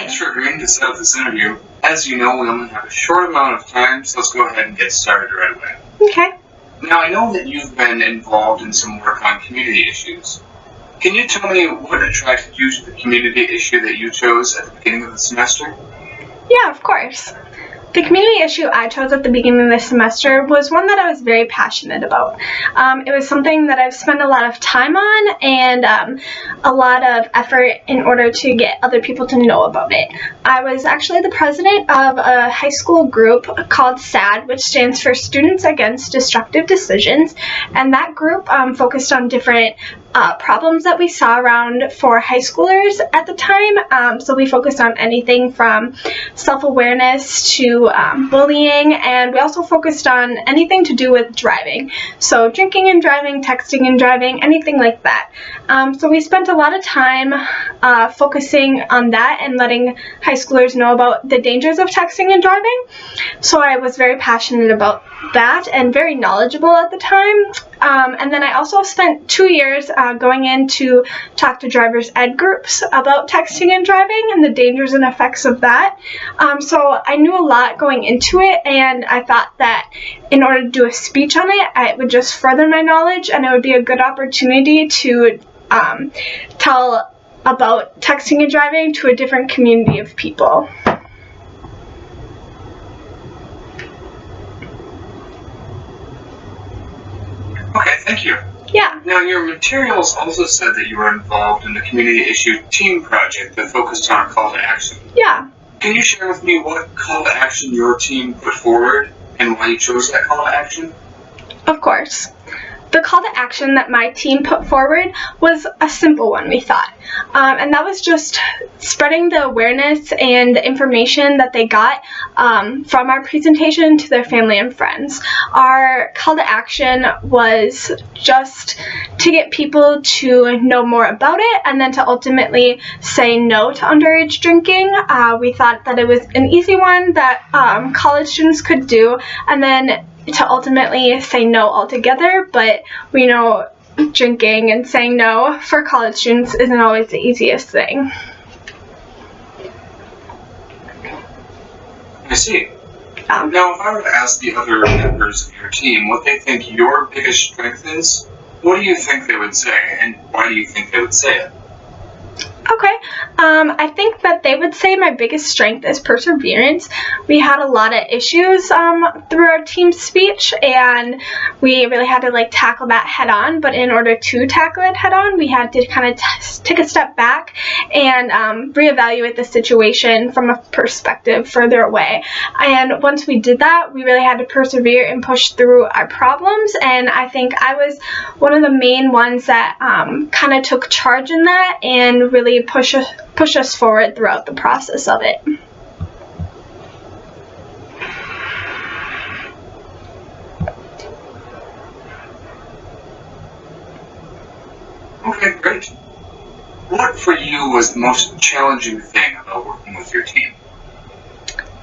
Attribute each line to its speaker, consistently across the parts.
Speaker 1: Thanks for agreeing to set up this interview. As you know, we only have a short amount of time, so let's go ahead and get started right away.
Speaker 2: Okay.
Speaker 1: Now, I know that you've been involved in some work on community issues. Can you tell me what attracted you to the community issue that you chose at the beginning of the semester?
Speaker 2: Yeah, of course. The community issue I chose at the beginning of the semester was one that I was very passionate about. It was something that I've spent a lot of time on and a lot of effort in order to get other people to know about it. I was actually the president of a high school group called SAD, which stands for Students Against Destructive Decisions, and that group focused on different problems that we saw around for high schoolers at the time. So we focused on anything from self-awareness to bullying, and we also focused on anything to do with driving. So drinking and driving, texting and driving, anything like that. So we spent a lot of time focusing on that and letting high schoolers know about the dangers of texting and driving. So I was very passionate about that and very knowledgeable at the time. And then I also spent 2 years going in to talk to driver's ed groups about texting and driving and the dangers and effects of that. So I knew a lot going into it, and I thought that in order to do a speech on it, it would just further my knowledge, and it would be a good opportunity to tell about texting and driving to a different community of people.
Speaker 1: Okay, thank you.
Speaker 2: Yeah.
Speaker 1: Now, your materials also said that you were involved in the community issue team project that focused on a call to action.
Speaker 2: Yeah.
Speaker 1: Can you share with me what call to action your team put forward and why you chose that call to action?
Speaker 2: Of course. The call to action that my team put forward was a simple one, we thought. And that was just spreading the awareness and the information that they got from our presentation to their family and friends. Our call to action was just to get people to know more about it and then to ultimately say no to underage drinking. We thought that it was an easy one that college students could do, and then to ultimately say no altogether, but we know drinking and saying no for college students isn't always the easiest thing.
Speaker 1: I see. Now, if I were to ask the other members of your team what they think your biggest strength is, what do you think they would say, and why do you think they would say it?
Speaker 2: Okay, I think that they would say my biggest strength is perseverance. We had a lot of issues through our team speech, and we really had to tackle that head on, but in order to tackle it head on, we had to kind of take a step back and reevaluate the situation from a perspective further away. And once we did that, we really had to persevere and push through our problems, and I think I was one of the main ones that kind of took charge in that and really push us forward throughout the process of it.
Speaker 1: Okay, great. What for you was the most challenging thing about working with your team?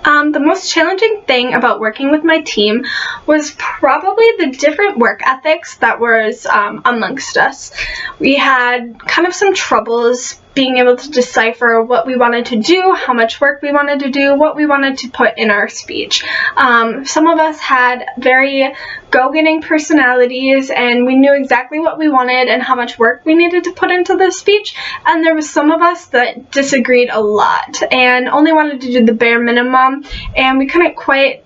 Speaker 2: The most challenging thing about working with my team was probably the different work ethics that was amongst us. We had kind of some troubles being able to decipher what we wanted to do, how much work we wanted to do, what we wanted to put in our speech. Some of us had very go-getting personalities, and we knew exactly what we wanted and how much work we needed to put into the speech, and there was some of us that disagreed a lot and only wanted to do the bare minimum, and we couldn't quite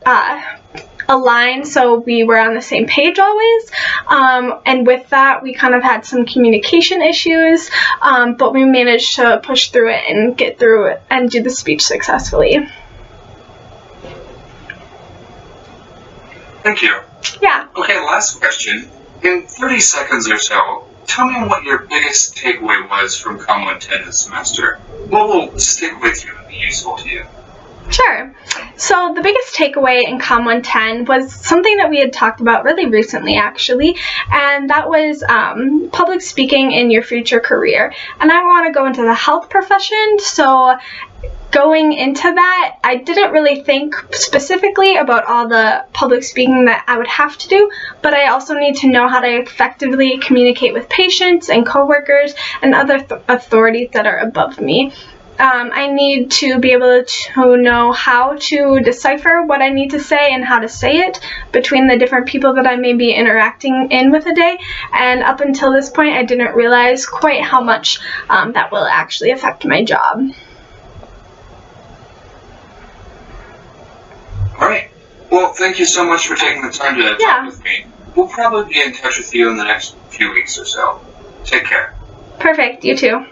Speaker 2: align so we were on the same page always, and with that we kind of had some communication issues, but we managed to push through it and get through it and do the speech successfully.
Speaker 1: Thank you.
Speaker 2: Yeah.
Speaker 1: Okay, last question. In 30 seconds or so, tell me what your biggest takeaway was from COM 110 this semester. What will stick with you and be useful to you?
Speaker 2: Sure. So the biggest takeaway in COM 110 was something that we had talked about really recently, actually, and that was public speaking in your future career. And I want to go into the health profession, so going into that, I didn't really think specifically about all the public speaking that I would have to do, but I also need to know how to effectively communicate with patients and coworkers and other authorities that are above me. I need to be able to know how to decipher what I need to say and how to say it between the different people that I may be interacting in with a day. And up until this point, I didn't realize quite how much that will actually affect my job.
Speaker 1: All right. Well, thank you so much for taking the time to talk with me. We'll probably be in touch with you in the next few weeks or so. Take care.
Speaker 2: Perfect. You too.